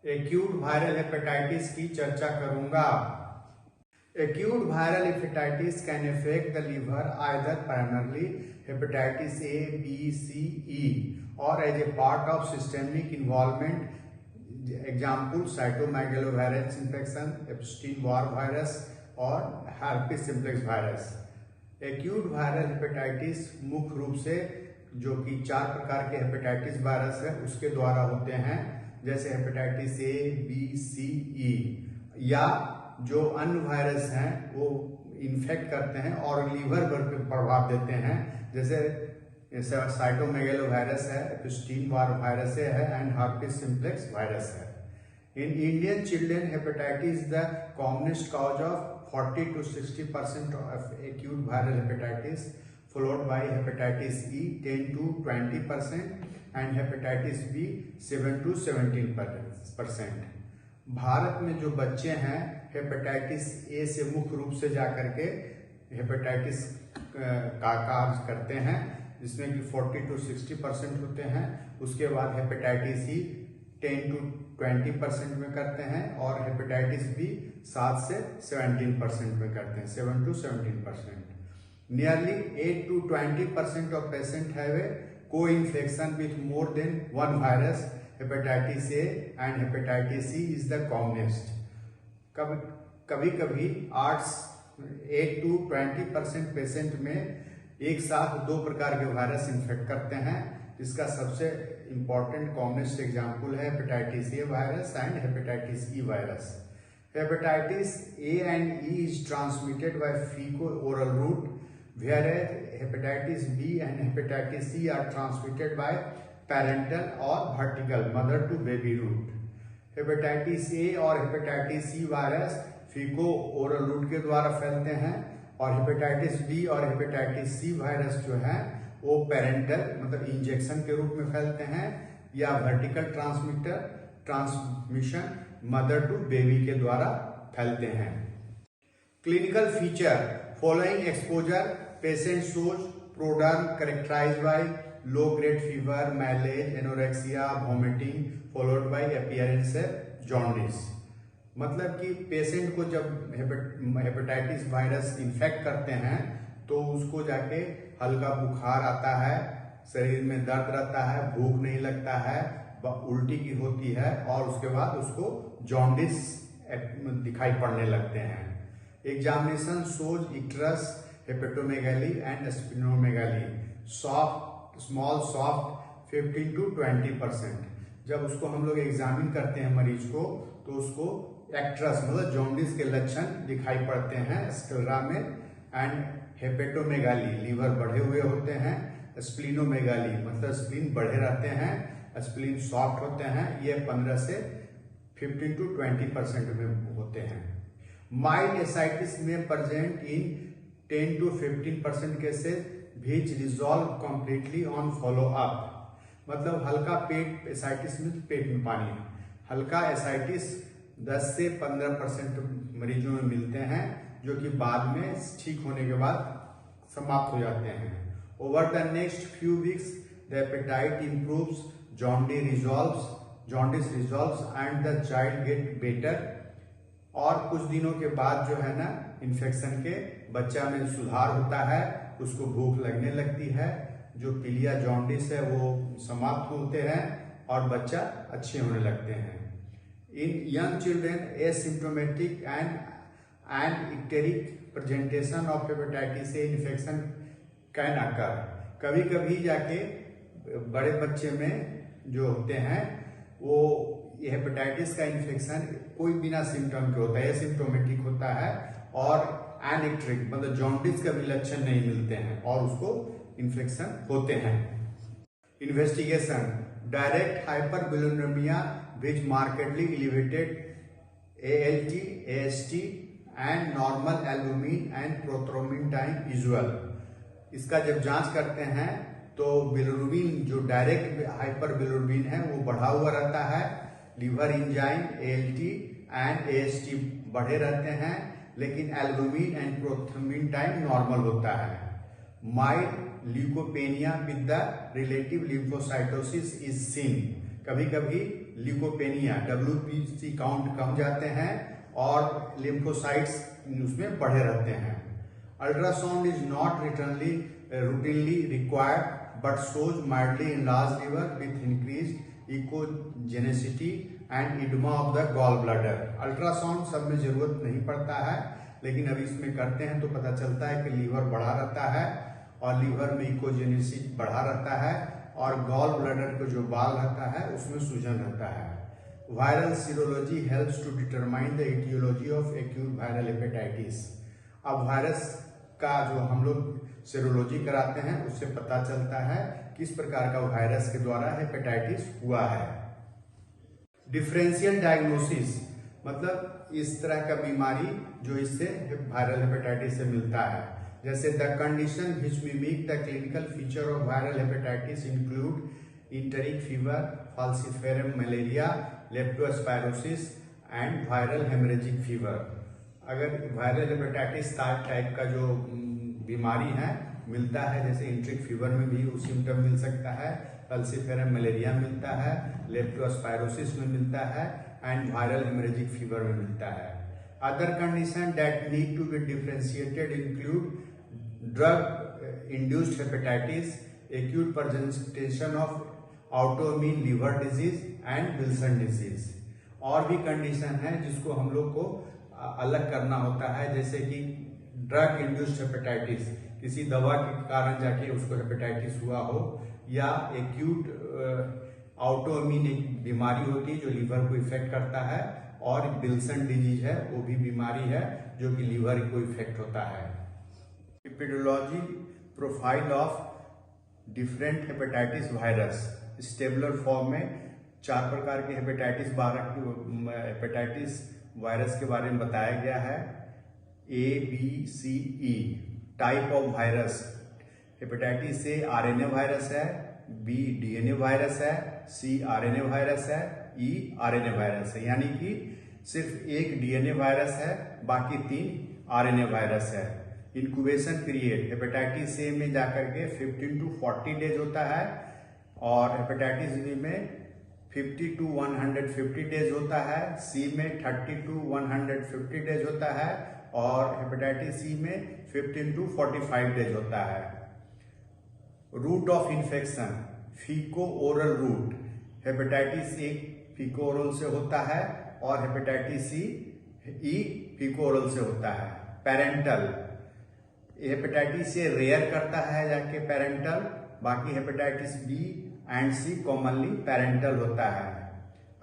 Acute viral hepatitis की चर्चा करूंगा। Acute viral hepatitis can affect the liver either primarily hepatitis A, B, C, E और as a part of systemic involvement. Example cytomegalovirus infection, Epstein Barr virus और herpes simplex virus. Acute viral hepatitis मुख्य रूप से जो कि 4 प्रकार के hepatitis virus है उसके द्वारा होते हैं, जैसे हेपेटाइटिस ए, बी, सी, ई, या जो अन्य वायरस हैं वो इन्फेक्ट करते हैं और लीवर पर प्रभाव देते हैं, जैसे साइटोमेगालोवायरस है, एप्स्टीन-बार वायरस है एंड herpes सिम्प्लेक्स वायरस है। In Indian children, hepatitis is the commonest cause of 40 to 60% of acute viral hepatitis, followed by hepatitis E 10 to 20% and hepatitis B 7 to 17%. Bharat में जो बच्चे हैं हेपेटाइटिस ए से मुख्य रूप से जाकर के हेपेटाइटिस का कार्य करते हैं, जिसमें कि 40 to 60% होते हैं। उसके बाद हेपेटाइटिस ई 10 to 20% में करते हैं और हेपेटाइटिस बी 7 से 17% में करते हैं, 7 to 17%। Nearly 8 to 20% of patients have a co-infection with more than one virus. Hepatitis A and hepatitis C is the commonest. कभी कभी 8 to 20% पेशेंट में एक साथ 2 प्रकार के वायरस इन्फेक्ट करते हैं, जिसका सबसे इम्पॉर्टेंट कॉमनेस्ट एग्जाम्पल है hepatitis A virus and hepatitis E virus. Hepatitis A and E is transmitted by faeco oral route, whereas hepatitis B and hepatitis C are transmitted by parental or vertical mother to baby route. Hepatitis A और hepatitis C virus faeco oral route के द्वारा फैलते हैं और hepatitis B और hepatitis C virus जो है वो पेरेंटल मतलब इंजेक्शन के रूप में फैलते हैं या vertical transmission mother to baby के द्वारा फैलते हैं। Clinical feature following exposure patient shows prodrome characterised by low grade fever, malaise, anorexia, vomiting followed by appearance jaundice. मतलब कि पेशेंट को जब हेपेटाइटिस वायरस इन्फेक्ट करते हैं तो उसको जाके हल्का बुखार आता है, शरीर में दर्द रहता है, भूख नहीं लगता है, उल्टी की होती है और उसके बाद उसको जॉन्डिस दिखाई पड़ने लगते हैं। Examination shows icterus, hepatomegaly and splenomegaly, small soft 15 to 20%। जब उसको हम लोग एग्जामिन करते हैं मरीज को तो उसको एक्ट्रस मतलब जॉन्डिस के लक्षण दिखाई पड़ते हैं स्क्लेरा में, एंड हेपेटोमेगाली लीवर बढ़े हुए होते हैं, स्प्लीनोमेगाली मतलब स्प्लीन बढ़े रहते हैं, स्प्लीन सॉफ्ट होते हैं। ये 15 से 15 to 20% में होते हैं। माइल्ड एसाइटिस में present in 10 to 15% cases which resolve completely on follow up। मतलब हल्का पेट एसाइटिस में पेट में पानी, हल्का एसाइटिस 10 से 15% मरीजों में मिलते हैं जो कि बाद में ठीक होने के बाद समाप्त हो जाते हैं। Over the next few weeks the apatite improves, jaundice resolves and the child get better. और कुछ दिनों के बाद जो है ना इन्फेक्शन के बच्चा में सुधार होता है, उसको भूख लगने लगती है, जो पीलिया जॉन्डिस है वो समाप्त होते हैं और बच्चा अच्छे होने लगते हैं। In young children asymptomatic and icteric presentation of hepatitis A infection can occur. कभी कभी जाके बड़े बच्चे में जो होते हैं वो ये हेपेटाइटिस का इन्फेक्शन कोई बिना सिम्टम के होता है, एसिम्प्टोमेटिक होता है और एनिक्ट्रिक मतलब जॉन्डिस का भी लक्षण नहीं मिलते हैं और उसको इन्फेक्शन होते हैं। Investigation direct hyperbilirubinaemia which markedly elevated ALT, AST and normal albumin and prothrombin time usual. इसका जब जांच करते हैं तो बिलिरुबिन जो डायरेक्ट हाइपरबिलिरुबिन है वो बढ़ा हुआ रहता है, liver enzyme ALT and AST बढ़े रहते हैं, लेकिन albumin and prothrombin time normal होता है। Mild leukopenia with the relative lymphocytosis is seen. कभी कभी ल्यूकोपेनिया, WBC काउंट कम जाते हैं और लिम्फोसाइट्स उसमें बढ़े रहते हैं। Ultrasound is not routinely required but shows mildly enlarged liver with increased echogenicity and edema of the gallbladder। Ultrasound सब में जरूरत नहीं पड़ता है, लेकिन अभी इसमें करते हैं तो पता चलता है कि लीवर बढ़ा रहता है और लीवर में इकोजेनेसिटी बढ़ा रहता है और गॉल ब्लैडर को जो बाल रहता है उसमें सूजन रहता है। Viral serology helps to determine the etiology of acute viral hepatitis. अब वायरस का जो हम लोग सीरोलॉजी कराते हैं उससे पता चलता है किस प्रकार का वायरस के द्वारा हेपेटाइटिस हुआ है। डिफरेंशियल डायग्नोसिस मतलब इस तरह का बीमारी जो इससे वायरल हेपेटाइटिस से मिलता है, जैसे the condition which mimic the clinical feature of viral hepatitis include enteric fever, falciparum malaria, leptospirosis and viral haemorrhagic fever. अगर वायरल हेपेटाइटिस टाइप का जो बीमारी है मिलता है, जैसे इंट्रिक फीवर में भी वो सिम्टम मिल सकता है, फाल्सिफेरम मलेरिया मिलता है, लेप्टोस्पायरोसिस में मिलता है एंड वायरल हेमरेजिक फीवर में मिलता है। Other condition that need to be differentiated include drug induced hepatitis, acute presentation of autoimmune liver disease and Wilson disease. और भी कंडीशन है जिसको हम लोग को अलग करना होता है, जैसे कि ड्रग इंड्यूस्ड हेपेटाइटिस, किसी दवा के कारण जाके उसको हेपेटाइटिस हुआ हो, या एक्यूट ऑटोइम्यून एक बीमारी होती है जो लीवर को इफेक्ट करता है, और विल्सन डिजीज है वो भी बीमारी है जो कि लीवर को इफेक्ट होता है। Epidemiology profile of different hepatitis virus. Tabular form में 4 प्रकार के हेपेटाइटिस हेपेटाइटिस वायरस के बारे में बताया गया है। ABCE type of virus. Hepatitis A RNA virus है, B DNA वायरस है, C RNA वायरस है, E RNA वायरस है। यानी कि सिर्फ एक DNA वायरस है, बाकी 3 RNA वायरस है। इंक्यूबेशन पीरियड हेपेटाइटिस ए में जाकर के 15 to 40 डेज होता है और हेपेटाइटिस बी में 50 to 150 डेज होता है, C में 30 to 150 डेज होता है और हेपेटाइटिस सी में 15 to 45 डेज होता है। Route of infection faeco oral route. Hepatitis A faeco oral से होता है और हेपेटाइटिस सी ई फीको ओरल से होता है। पेरेंटल हेपेटाइटिस ए रेयर करता है जाके पेरेंटल, बाकी hepatitis B and C commonly parental होता है।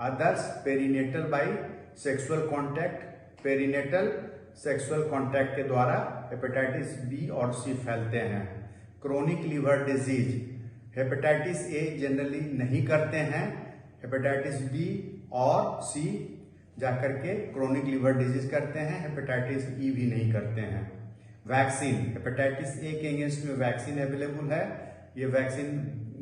Others perinatal by sexual contact. Perinatal sexual contact के द्वारा हेपेटाइटिस बी और सी फैलते हैं। Chronic liver disease hepatitis A generally नहीं करते हैं, हेपेटाइटिस बी और सी जाकर के क्रोनिक लिवर डिजीज करते हैं, हेपेटाइटिस ई भी नहीं करते हैं। वैक्सीन हेपेटाइटिस ए के अगेंस्ट में वैक्सीन अवेलेबल है, ये वैक्सीन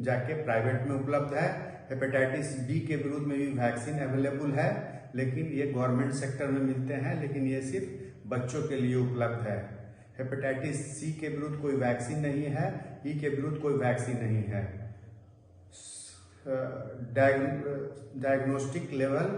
जाके प्राइवेट में उपलब्ध है। हेपेटाइटिस बी के विरुद्ध में भी वैक्सीन अवेलेबल है, लेकिन ये गवर्नमेंट सेक्टर में मिलते हैं, लेकिन ये सिर्फ बच्चों के लिए उपलब्ध है। हेपेटाइटिस सी के विरुद्ध कोई वैक्सीन नहीं है, ई के विरुद्ध कोई वैक्सीन नहीं है। डायग्नोस्टिक लेवल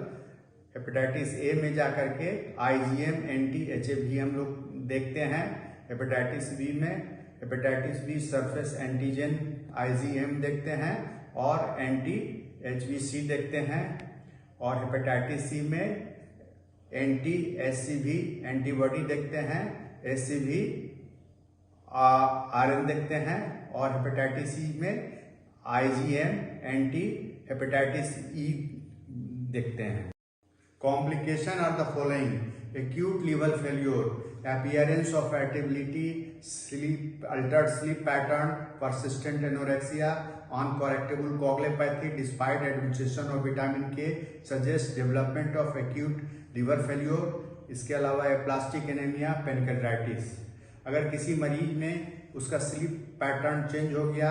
हेपेटाइटिस ए में जाकर के IgM anti-HAV हम लोग देखते हैं। हेपेटाइटिस बी में hepatitis B surface antigen IgM देखते हैं और anti-HBC देखते हैं, और हेपेटाइटिस सी में anti-HCV एंटीबॉडी देखते हैं, HCV RN देखते हैं, और हेपेटाइटिस सी में IgM एंटी हेपेटाइटिस ई देखते हैं। Complication are the following: acute liver failure, appearance of irritability, altered sleep pattern, persistent anorexia, uncorrectable coagulopathy despite administration of vitamin K suggests development of acute liver failure। इसके अलावा aplastic anaemia, pancreatitis. अगर किसी मरीज में उसका sleep pattern change हो गया,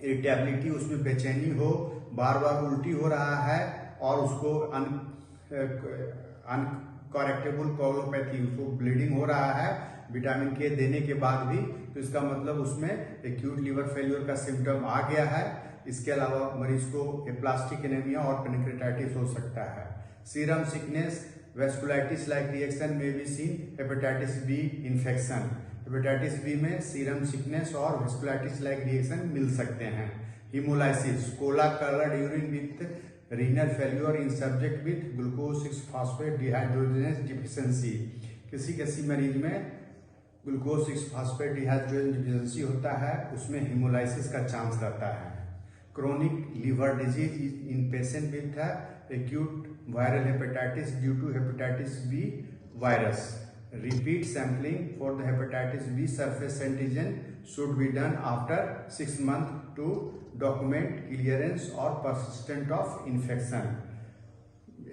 irritability, उसमें बेचैनी हो, बार बार उल्टी हो रहा है और उसको अनकरेक्टेबल कोगुलोपैथी, उसको ब्लीडिंग हो रहा है विटामिन के देने के बाद भी, तो इसका मतलब उसमें एक्यूट लिवर फेल्योर का सिम्टम आ गया है। इसके अलावा मरीज को एप्लास्टिक एनीमिया और पेनक्रेटाइटिस हो सकता है। Serum sickness, vasculitis like reaction में be seen hepatitis B infection. Hepatitis B में सीरम सिकनेस और वेस्कुलाइटिस लाइक रिएक्शन मिल सकते हैं। Haemolysis, cola coloured urine with renal failure in subject with glucose 6 phosphate dehydrogenase deficiency. किसी मरीज में glucose 6 phosphate dehydrogenase deficiency होता है, उसमें हिमोलाइसिस का चांस रहता है। Chronic liver disease in patient with acute viral hepatitis due to hepatitis B virus. Repeat sampling for the hepatitis B surface antigen should be done after 6 months to document clearance or persistent of infection.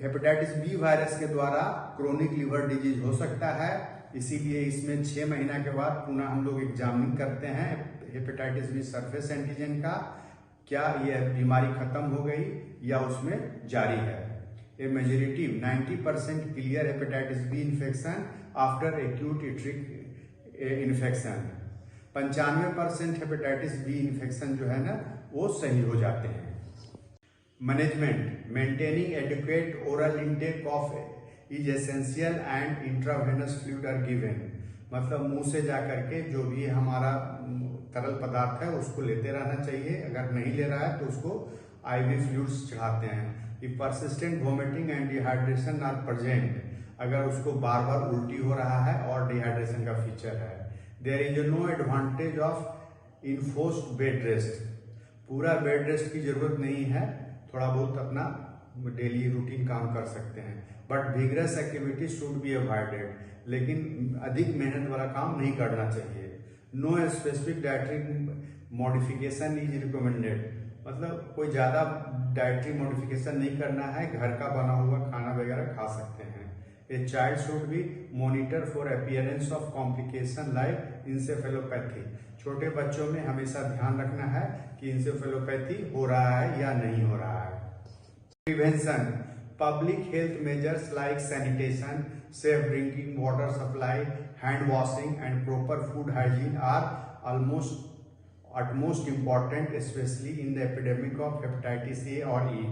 Hepatitis B virus के द्वारा chronic liver disease हो सकता है, इसीलिए इसमें 6 महीना के बाद पुनः हम लोग एग्जामिन करते हैं हेपेटाइटिस बी सरफेस एंटीजन का, क्या यह बीमारी खत्म हो गई या उसमें जारी है। A majority 90% clear hepatitis B infection after acute icteric infection. 95% hepatitis B infection जो है ना वो सही हो जाते हैं। Management, maintaining adequate oral intake of is essential and intravenous fluid are given. मतलब मुंह से जाकर के जो भी हमारा तरल पदार्थ है उसको लेते रहना चाहिए, अगर नहीं ले रहा है तो उसको आईवी फ्लूइड्स चढ़ाते हैं। If persistent vomiting and dehydration are present, अगर उसको बार बार उल्टी हो रहा है और डिहाइड्रेशन का फीचर है। There is no advantage of enforced bed rest, पूरा बेड रेस्ट की जरूरत नहीं है, थोड़ा बहुत अपना डेली रूटीन काम कर सकते हैं। But vigorous activity should be avoided, लेकिन अधिक मेहनत वाला काम नहीं करना चाहिए। No specific dietary modification is recommended, मतलब कोई ज़्यादा डाइटरी मॉडिफिकेशन नहीं करना है, घर का बना हुआ खाना वगैरह खा सकते हैं। A child should be monitor for appearance of complication like encephalopathy, छोटे बच्चों में हमेशा ध्यान रखना है कि इंसेफेलोपैथी हो रहा है या नहीं हो रहा है। Prevention, public health measures like sanitation, safe drinking water supply, hand washing and proper food hygiene are utmost important, especially in the epidemic of hepatitis A और E।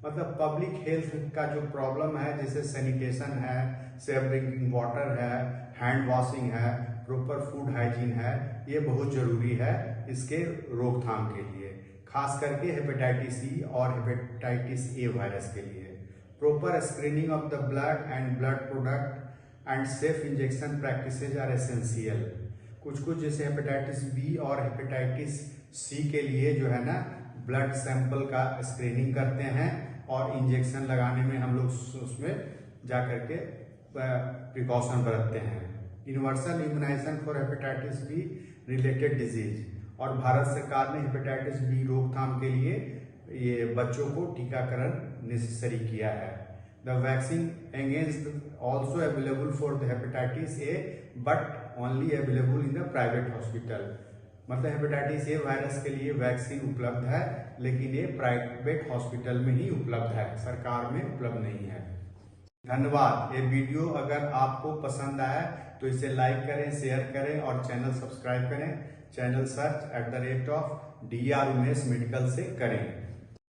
मतलब पब्लिक हेल्थ का जो प्रॉब्लम है, जैसे सैनिटेशन है, safe drinking water है, hand washing है, proper food hygiene है, ये बहुत जरूरी है इसके रोकथाम के लिए, खास करके हेपेटाइटिस ई और हेपेटाइटिस ए वायरस के लिए। Proper screening of the blood and blood product and safe injection practices are essential। कुछ जैसे हेपेटाइटिस बी और हेपेटाइटिस सी के लिए जो है ना ब्लड सैंपल का स्क्रीनिंग करते हैं और इंजेक्शन लगाने में हम लोग उसमें जा करके प्रिकॉशन बरतते हैं। Universal immunization for hepatitis B related disease, और भारत सरकार ने हेपेटाइटिस बी रोकथाम के लिए ये बच्चों को टीकाकरण नेसेसरी किया है। The vaccine against also available for the hepatitis A but only available in the private hospital. मतलब हेपेटाइटिस ए वायरस के लिए वैक्सीन उपलब्ध है, लेकिन ये प्राइवेट हॉस्पिटल में ही उपलब्ध है, सरकार में उपलब्ध नहीं है। धन्यवाद। ये वीडियो अगर आपको पसंद आया तो इसे लाइक करें, शेयर करें और चैनल सब्सक्राइब करें। Channel search @DR Umesh medical से करें।